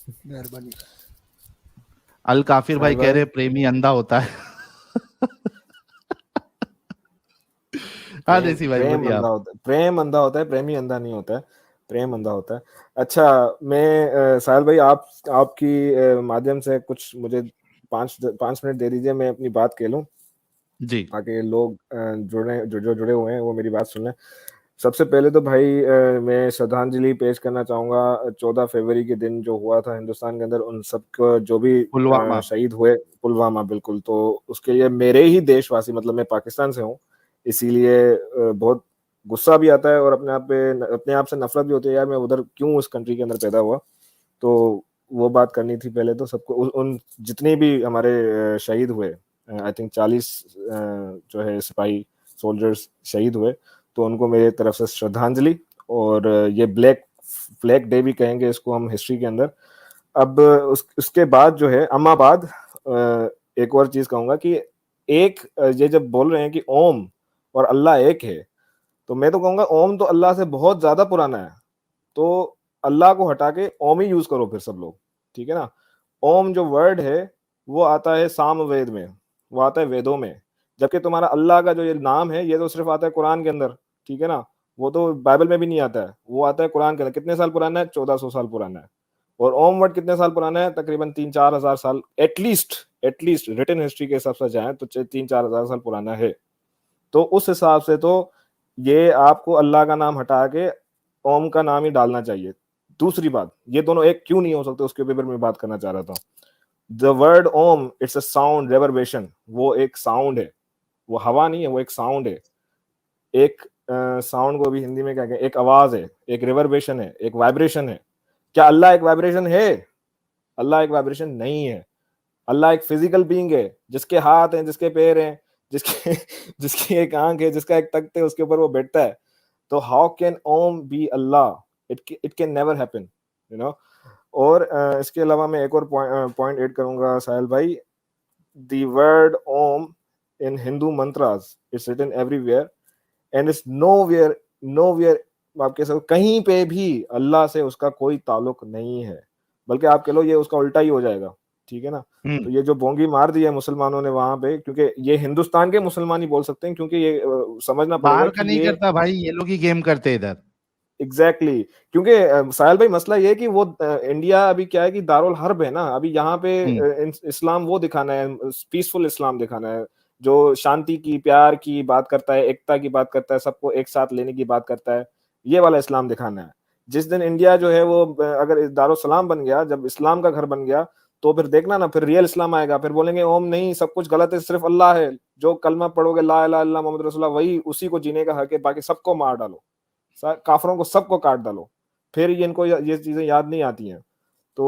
मेहरबानी। अल काफिर भाई कह भाई रहे प्रेमी अंधा होता है। हाँ देसी भाई प्रेम बोलिए अंधा आप। होता है, प्रेम अंधा होता है, प्रेमी अंधा नहीं होता है, प्रेम अंधा होता है। अच्छा, मैं साहिल भाई आपकी माध्यम से कुछ मुझे 5 मिनट दे दीजिए, मैं अपनी बात कह लूं जी ताकि लोग जो जुड़े हुए हैं वो मेरी बात सुन लें। सबसे पहले तो भाई मैं श्रद्धांजलि पेश करना चाहूँगा 14 फरवरी के दिन जो हुआ था हिंदुस्तान के अंदर, उन सबको जो भी पुलवामा। शहीद हुए, पुलवामा, बिल्कुल। तो उसके लिए मेरे ही देशवासी, मतलब मैं पाकिस्तान से हूँ, इसीलिए बहुत गुस्सा भी आता है और अपने आप से नफरत भी होती है, यार मैं उधर क्यों उस कंट्री के अंदर पैदा हुआ। तो वो बात करनी थी पहले तो सबको, उन जितने भी हमारे शहीद हुए, आई थिंक 40 जो है सिपाही सोल्जर्स शहीद हुए, तो उनको मेरे तरफ से श्रद्धांजलि। और ये ब्लैक फ्लैग डे भी कहेंगे इसको हम हिस्ट्री के अंदर। अब उसके बाद जो है अम्माबाद, एक और चीज कहूंगा कि ये जब बोल रहे हैं कि ओम और अल्लाह एक है, तो मैं तो कहूंगा ओम तो अल्लाह से बहुत ज्यादा पुराना है। तो अल्लाह को हटा के ओम ही यूज करो फिर सब लोग, ठीक है ना। ओम जो वर्ड है वो आता है सामवेद में, वो आता है वेदों में, जबकि तुम्हारा अल्लाह का जो ये नाम है ये तो सिर्फ आता है कुरान के अंदर, ठीक है ना। वो तो बाइबल में भी नहीं आता है, वो आता है कुरान के अंदर। कितने साल पुराना है? 1400 साल पुराना है। और ओम वर्ड कितने साल पुराना है? तकरीबन 3-4 हजार साल, एटलीस्ट रिटन हिस्ट्री के हिसाब से जाए तो 3-4 हजार साल पुराना है। तो उस हिसाब से तो ये आपको अल्लाह का नाम हटा के ओम का नाम ही डालना चाहिए। दूसरी बात, ये दोनों एक क्यों नहीं हो सकते उसके ऊपर मैं बात करना चाह रहा था। The word Om, it's a sound reverberation, वो एक साउंड है, वो हवा नहीं है, वो एक साउंड है। एक साउंड को भी हिंदी में क्या कहते हैं? एक आवाज है, एक रिवर्बेशन है, एक वाइब्रेशन है। क्या अल्लाह एक वाइब्रेशन है? अल्लाह एक वाइब्रेशन नहीं है। अल्लाह एक फिजिकल बीइंग है, जिसके हाथ हैं, जिसके पैर हैं, जिसके जिसकी एक आंख है, जिसका एक तख्त है, उसके ऊपर वो बैठता है। तो how can Om be Allah? It can never happen, you know. और इसके अलावा मैं एक और पॉइंट ऐड करूंगा साहिल भाई। The word Om in Hindu mantras, it's written everywhere and it's nowhere आप कह सकते कहीं पे भी अल्लाह से उसका कोई ताल्लुक नहीं है, बल्कि आप कह लो ये उसका उल्टा ही हो जाएगा, ठीक है ना। तो ये जो बोंगी मार दी है मुसलमानों ने वहां पे, क्योंकि ये हिंदुस्तान के मुसलमान ही बोल सकते हैं, क्योंकि ये समझना पड़ेगा बाहर का कि नहीं ये करता भाई, ये लोग ही गेम करते इधर। एग्जैक्टली क्योंकि साहिल भाई मसला ये है कि वो इंडिया अभी क्या है कि दारुल हर्ब है ना, अभी यहाँ पे इस्लाम वो दिखाना है, पीसफुल इस्लाम दिखाना है, जो शांति की, प्यार की बात करता है, एकता की बात करता है, सबको एक साथ लेने की बात करता है, ये वाला इस्लाम दिखाना है। जिस दिन इंडिया जो है वो अगर दारुल सलाम बन गया, जब इस्लाम का घर बन गया, तो फिर देखना ना, फिर रियल इस्लाम आएगा, फिर बोलेंगे ओम नहीं, सब कुछ गलत है, सिर्फ अल्लाह है, जो कलमा पढ़ोगे ला इलाहा इल्लल्लाह मोहम्मद रसूलुल्लाह, वही उसी को जीने का हक है, बाकी सबको मार डालो, काफरों को सबको काट डालो। फिर ये इनको ये चीजें याद नहीं आती हैं। तो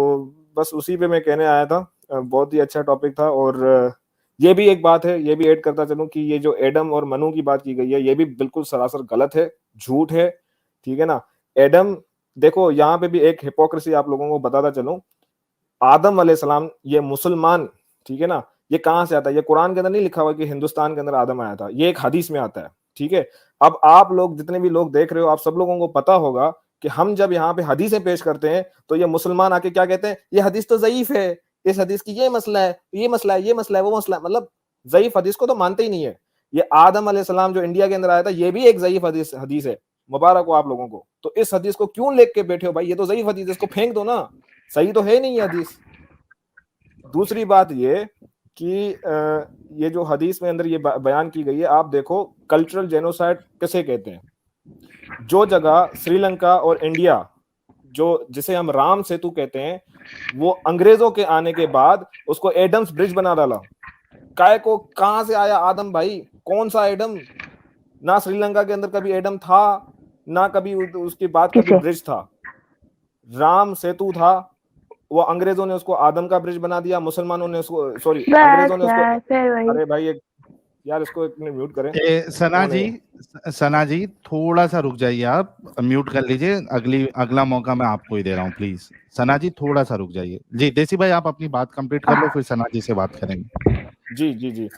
बस उसी पे मैं कहने आया था। बहुत ही अच्छा टॉपिक था। और ये भी एक बात है, ये भी ऐड करता चलूं कि ये जो एडम और मनु की बात की गई है, ये भी बिल्कुल सरासर गलत है, झूठ है, ठीक है ना। एडम, देखो यहाँ पे भी एक हिपोक्रेसी आप लोगों को बताता चलूं। आदम अलैहिस्सलाम, ये मुसलमान, ठीक है ना, ये कहां से आता है? ये कुरान के अंदर नहीं लिखा हुआ कि हिंदुस्तान के अंदर आदम आया था, ये एक हदीस में आता है, ठीक है। अब आप लोग जितने भी लोग देख रहे हो, आप सब लोगों को पता होगा कि हम जब यहाँ पे हदीसें पेश करते हैं तो ये मुसलमान आके क्या कहते हैं? ये हदीस तो ज़ईफ है, इस हदीस की ये मसला है, ये मसला है, ये मसला है, वो मसला है, मतलब ज़ईफ हदीस को तो मानते ही नहीं है। ये आदम अलैहिस्सलाम जो इंडिया के अंदर आया था, ये भी एक ज़ईफ हदीस है। मुबारक हो आप लोगों को। तो इस हदीस को क्यों लेके बैठे हो भाई? ये तो ज़ईफ हदीस है, इसको फेंक दो ना, सही तो है नहीं ये हदीस। दूसरी बात ये कि ये जो हदीस में अंदर ये बयान की गई है, आप देखो कल्चरल जेनोसाइड किसे कहते हैं। जो जगह श्रीलंका और इंडिया, जो जिसे हम राम सेतु कहते हैं, वो अंग्रेजों के आने के बाद उसको एडम्स ब्रिज बना डाला। काय को कहां से आया आदम भाई? कौन सा एडम? ना श्रीलंका के अंदर कभी एडम था, ना कभी उसके बाद कभी ब्रिज था। राम सेतु था, वो अंग्रेजों ने उसको आदम का ब्रिज बना दिया, मुसलमानों ने उसको, सॉरी अंग्रेजों ने उसको, अरे भाई यार इसको एक मिनट म्यूट करें। सना जी थोड़ा सा रुक जाइए, आप म्यूट कर लीजिए, अगला मौका मैं आपको ही दे रहा हूँ, प्लीज सना जी थोड़ा सा रुक जाइए। जी देसी भाई आप अपनी बात कंप्लीट कर लो, फिर सना जी से बात करेंगे। जी जी जी।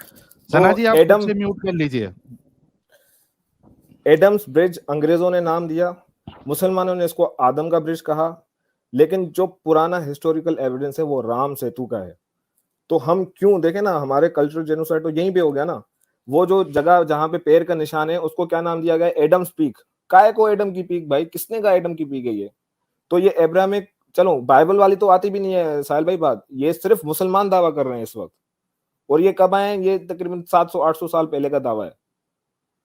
सना तो जी आप खुद से म्यूट कर लीजिए। एडम्स ब्रिज अंग्रेजों ने नाम दिया, मुसलमानों ने इसको आदम का ब्रिज कहा। लेकिन जो पुराना हिस्टोरिकल एविडेंस है वो राम सेतु का है। तो हम क्यों देखें ना, हमारे कल्चरल जेनोसाइड तो यहीं पे हो गया ना। वो जो जगह जहां पे पैर का निशान है उसको क्या नाम दिया गया, एडम्स पीक। काय को एडम की पीक भाई, किसने कहा एडम की पीक है ये? तो ये अब्राहमिक, चलो बाइबल वाली तो आती भी नहीं है साहिल भाई बात, ये सिर्फ मुसलमान दावा कर रहे हैं इस वक्त। और ये कब आए हैं? ये तकरीबन 700-800 साल पहले का दावा है।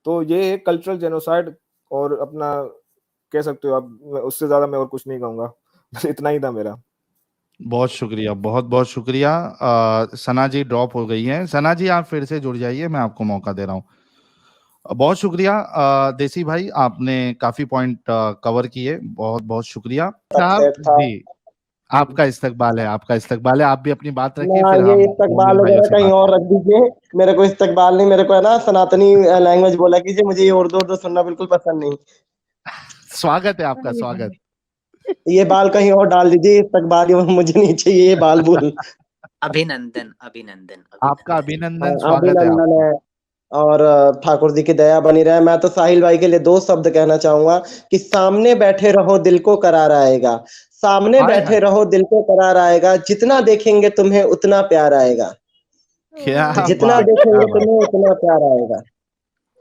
तो ये है कल्चरल जेनोसाइड। और अपना कह सकते हो आप, उससे ज्यादा मैं और कुछ नहीं कहूंगा। इतना ही था मेरा। बहुत शुक्रिया, बहुत बहुत शुक्रिया। सना जी ड्रॉप हो गई हैं। सना जी आप फिर से जुड़ जाइए, मैं आपको मौका दे रहा हूँ। बहुत शुक्रिया देसी भाई, आपने काफी पॉइंट कवर किए, बहुत बहुत शुक्रिया साहब अपसेट था। जी। आपका इस्तकबाल है, आपका इस्तकबाल है, आप भी अपनी बात रखिए, ना फिर ये हम इस्तकबाल मोमिन भाइयों वगैरह से कहीं बात और करें। रख दीजिए, मेरे को इस्तकबाल नहीं, मेरे को है ना सनातनी लैंग्वेज बोला कीजिए, मुझे ये उर्दू सुनना बिल्कुल पसंद नहीं। स्वागत है आपका, स्वागत। ये बाल कहीं और डाल दीजिए, इस्तकबाल ये मुझे नहीं चाहिए ये बाल बुल। अभिनंदन अभिनंदन आपका अभिनंदन। अभिनंदन, स्वागत है अभिनंदन आपका। है। और ठाकुर जी की दया बनी रहे। मैं तो साहिल भाई के लिए 2 शब्द कहना चाहूंगा कि सामने बैठे रहो दिल को करार आएगा। सामने हाय बैठे हाय, रहो दिल को करार आएगा, जितना देखेंगे तुम्हें उतना प्यार आएगा। क्या जितना बात, क्या देखेंगे बात। तुम्हें उतना प्यार आएगा।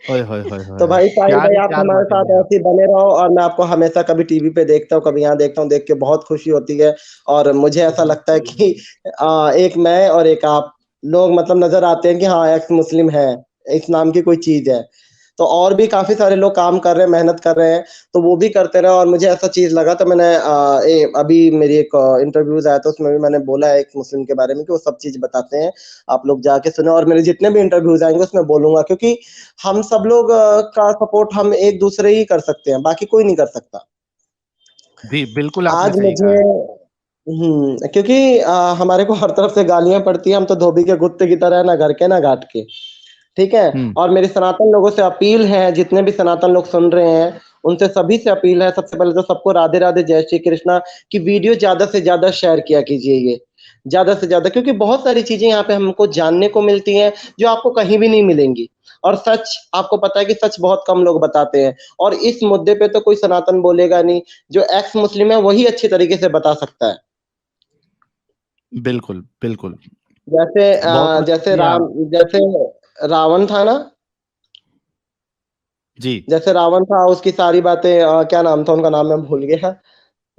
ओए होए होए तो होए, भाई साहिल प्यार भाई ही आप प्यार हमारे साथ बांटेंगे आप। ऐसे ही बने रहो, और मैं आपको हमेशा कभी टीवी पे देखता हूँ, कभी यहाँ देखता हूँ, देख के बहुत खुशी होती है। और मुझे ऐसा लगता है कि एक मैं और एक आप लोग मतलब नजर आते हैं कि हाँ एक्स मुस्लिम है, इस नाम की कोई चीज है। तो और भी काफी सारे लोग काम कर रहे हैं, मेहनत कर रहे हैं, तो वो भी करते रहे। और मुझे ऐसा चीज लगा तो मैंने अभी मेरी एक इंटरव्यूज आया था, उसमें भी मैंने बोला है एक मुस्लिम के बारे में कि वो सब चीज बताते हैं, आप लोग जाके सुने। और मेरे जितने भी इंटरव्यूज आएंगे उसमें बोलूंगा, क्योंकि हम सब लोग का सपोर्ट हम एक दूसरे ही कर सकते हैं, बाकी कोई नहीं कर सकता। जी बिल्कुल, आपने आज सही कहा मुझे है। क्योंकि हमारे को हर तरफ से गालियां पड़ती है, हम तो धोबी के कुत्ते की तरह, ना घर के ना घाट के, ठीक है। हम्म, और मेरी सनातन लोगों से अपील है, जितने भी सनातन लोग सुन रहे हैं उनसे सभी से अपील है, सबसे पहले तो सबको राधे राधे, जय श्री कृष्णा की वीडियो ज्यादा से ज्यादा शेयर किया कीजिए, ये ज्यादा से ज्यादा, क्योंकि बहुत सारी चीजें यहाँ पे हमको जानने को मिलती हैं जो आपको कहीं भी नहीं मिलेंगी। और सच आपको पता है कि सच बहुत कम लोग बताते हैं, और इस मुद्दे पे तो कोई सनातन बोलेगा नहीं, जो एक्स मुस्लिम है वही अच्छी तरीके से बता सकता है। बिल्कुल बिल्कुल। जैसे बहुत बहुत शुक्रिया। जैसे रावण था ना, जी जैसे रावण था, उसकी सारी बातें क्या नाम था उनका, नाम मैं भूल गया।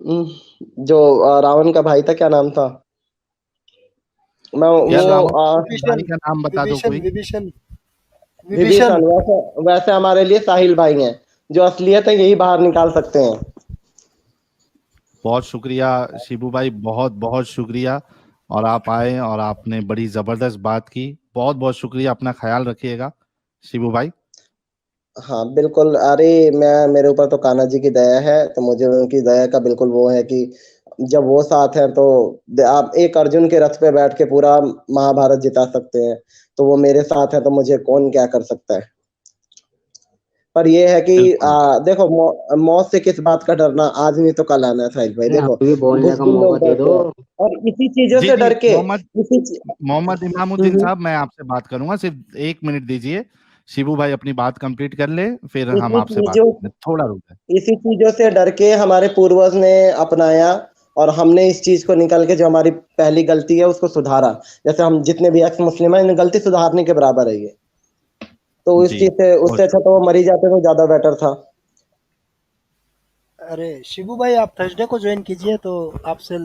उम, जो रावण का भाई था, क्या नाम था? मैं यार, वो रावण के भाई विभीषण का नाम बता दो विभीषण कोई। विभीषण विभीषण। विभीषण। वैसे हमारे लिए साहिल भाई हैं, जो असलियत है यही बाहर निकाल सकते हैं। बहुत शुक्रिया शिबू भाई, बहुत बहुत शुक्रिया। और आप आए और आपने बड़ी जबरदस्त बात की, बहुत बहुत शुक्रिया। अपना ख्याल रखिएगा शिबू भाई। हाँ बिल्कुल। अरे मैं, मेरे ऊपर तो कान्हा जी की दया है, तो मुझे उनकी दया का बिल्कुल वो है कि जब वो साथ हैं तो आप एक अर्जुन के रथ पे बैठ के पूरा महाभारत जिता सकते हैं, तो वो मेरे साथ है तो मुझे कौन क्या कर सकता है। पर ये है कि बिल्कुल देखो मौत से किस बात का डरना, आज नहीं तो कल आना है साहिल भाई। देखो अभी भी बोलने घुस का भी मौका लोग दे दो। डरते हैं, और इसी चीजों जी से जी। डर के मोहम्मद मोहम्मद इमामुद्दीन हम्म, साहब, मैं आपसे बात करूंगा, सिर्फ 1 मिनट दीजिए। शिबू भाई अपनी बात कंप्लीट कर ले, फिर हम इसी आपसे बात चीजों करेंगे, थोड़ा रुक जाए। इसी चीजों से डर के हमारे पूर्वज ने अपनाया, और हमने इस चीज को निकल के जो हमारी पहली गलती है उसको सुधारा। जैसे हम जितने भी एक्स मुस्लिम है, इन गलती सुधारने के बराबर है ये। तो इस जी चीज से, बहुत उससे अच्छा तो वो मरी जाते तो ज्यादा बेटर था। अरे शिबू भाई, आप थर्सडे को ज्वाइन कीजिए तो आपसे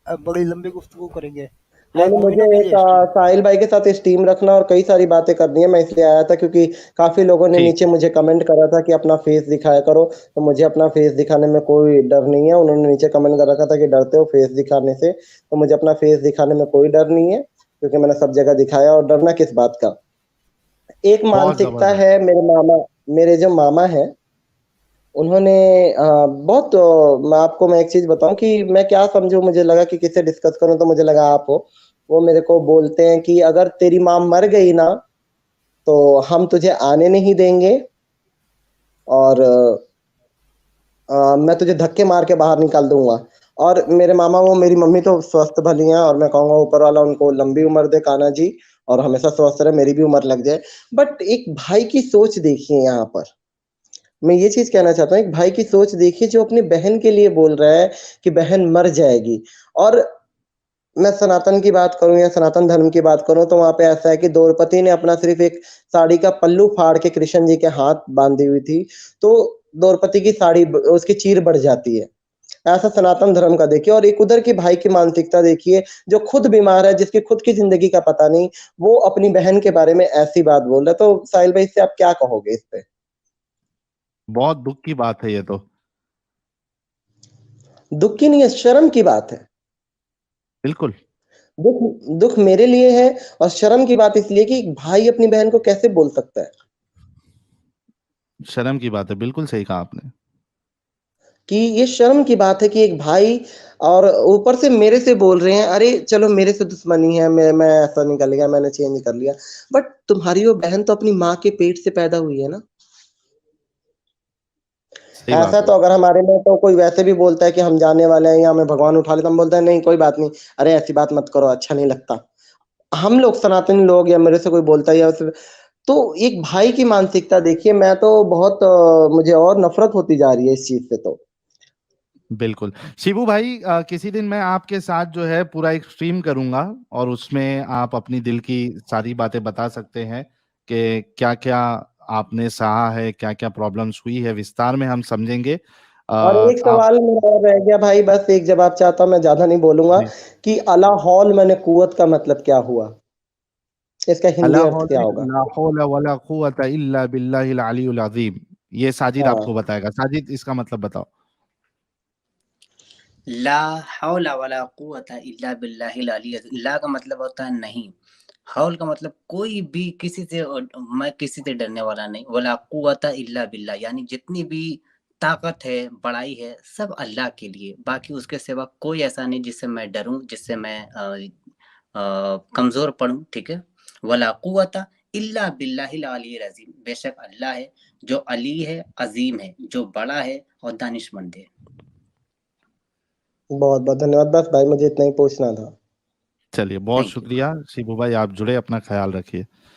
बड़ी लंबी गुफ्तगू करेंगे। हाय नहीं, मुझे मोमिनो के एक लिए स्ट्रीम। साहिल भाई के साथ इस टीम रखना और कई सारी बातें करनी है, मैं इसलिए आया था क्योंकि काफी लोगों ने ठीक नीचे है। मुझे कमेंट करा था कि अपना फेस दिखाया करो। तो मुझे अपना फेस दिखाने में कोई डर नहीं है, उन्होंने नीचे कमेंट कर रखा था कि डरते हो फेस दिखाने से, तो मुझे अपना फेस दिखाने में कोई डर नहीं है, क्योंकि मैंने सब जगह दिखाया। और डरना किस बात का? एक बहुत मानसिकता जबरदस्त। है, मेरे जो मामा है, उन्होंने बहुत मैं एक चीज बताऊं कि मैं क्या समझूं, मुझे लगा कि किससे डिस्कस करूं, तो मुझे लगा आप हो। वो मेरे को बोलते हैं कि अगर तेरी माँ मर गई ना, तो हम तुझे आने नहीं देंगे, और मैं तुझे धक्के मार के बाहर निकाल दूंगा। और मेरे मामा, वो मेरी मम्मी तो स्वस्थ भली हैं, और मैं कहूंगा ऊपर वाला उनको लंबी उम्र दे कान्हा जी, और हमेशा स्वस्थ रहे, मेरी भी उम्र लग जाए। बट एक भाई की सोच देखिए यहाँ पर, मैं ये चीज़ कहना चाहता हूँ, एक भाई की सोच देखिए जो अपनी बहन के लिए बोल रहा है कि बहन मर जाएगी। और मैं सनातन की बात करूँ या सनातन धर्म की बात करूँ तो वहाँ पे ऐसा है कि द्रौपदी ने अपना सिर्फ़ एक साड़ी का पल्लू फाड़ के कृष्ण जी के हाथ बाँधी हुई थी, तो द्रौपदी की साड़ी ब उसकी चीर बढ़ जाती है। ऐसा सनातन धर्म का देखिए और एक उधर की भाई की मानसिकता देखिए, जो खुद बीमार है, जिसकी खुद की ज़िंदगी का पता नहीं, वो अपनी बहन के बारे में ऐसी बात बोल रहा है। तो साहिल भाई इससे आप क्या कहोगे इस पे? बहुत दुख की बात है ये तो। दुःख की नहीं है, शर्म की बात है। बिल्कुल, दुःख दुःख मेरे लिए है और शर्म की बात इसलिए कि एक भाई अपनी बहन को कैसे बोल सकता है शर्म की बात है, बिल्कुल सही कहा आपने। कि ये शर्म की बात है कि एक भाई और ऊपर से मेरे से बोल रहे हैं, अरे चलो मेरे से दुश्मनी है, मैं ऐसा निकल गया, मैंने चेंज कर लिया। बट तुम्हारी वो बहन तो अपनी माँ के पेट से पैदा हुई है ना। सही ऐसा बात है। तो अगर हमारे में तो कोई वैसे भी बोलता है कि हम जाने वाले हैं या हमें भगवान उठा लेता, हम बोलते हैं नहीं कोई बात नहीं, अरे ऐसी बात मत करो, अच्छा नहीं लगता। हम लोग सनातनी लोग या मेरे से कोई बोलता है या फिर तो एक भाई की मानसिकता देखिए मैं तो बहुत मुझे और नफ़रत होती जा रही है इस चीज़ से तो। बिल्कुल। शिबू भाई किसी दिन मैं आपके साथ जो है पूरा एक स्ट्रीम करूँगा और उसमें आप अपनी दिल की सारी बातें बता सकते हैं कि क्या-क्या आपने सहा है, क्या-क्या प्रॉब्लम्स हुई है, विस्तार में हम समझेंगे। और एक आप सवाल मेरा और रह गया भाई बस एक जवाब चाहता हूँ मैं ज़्यादा नहीं बोलूँगा जी। कि अला हौल माने कुव्वत का मतलब क्या हुआ? इसका हिंदी अला अर्थ क्या होगा? ला हौला वला कुव्वता इल्ला बिल्लाहिल अलीयुल अज़ीम। ये साजिद हाँ। आपको बताएगा। साजिद इसका मतलब बताओ। ला हौला वला कुव्वता इल्ला बिल्लाहिल अली ला का मतलब होता है नहीं। हौल का मतलब कोई भी किसी से मैं किसी से डरने वाला नहीं। वला कुव्वता इल्ला बिल्लाह यानी जितनी भी ताकत है, बड़ाई है, सब अल्लाह के लिए। बाकी उसके सिवा कोई ऐसा नहीं जिससे मैं डरूँ, जिससे मैं कमज़ोर पड़ूँ, ठीक है? वला कुव्वता इल्ला बिल्लाहिल अलील अज़ीम। बेशक अल्लाह है, जो अली है, अज़ीम है, जो बड़ा है और दानिशमंद है। बहुत-बहुत धन्यवाद। बस भाई मुझे इतना ही पूछना था। चलिए, बहुत थैंक यू। शुक्रिया शिबू भाई, आप जुड़े, अपना ख़्याल रखिए।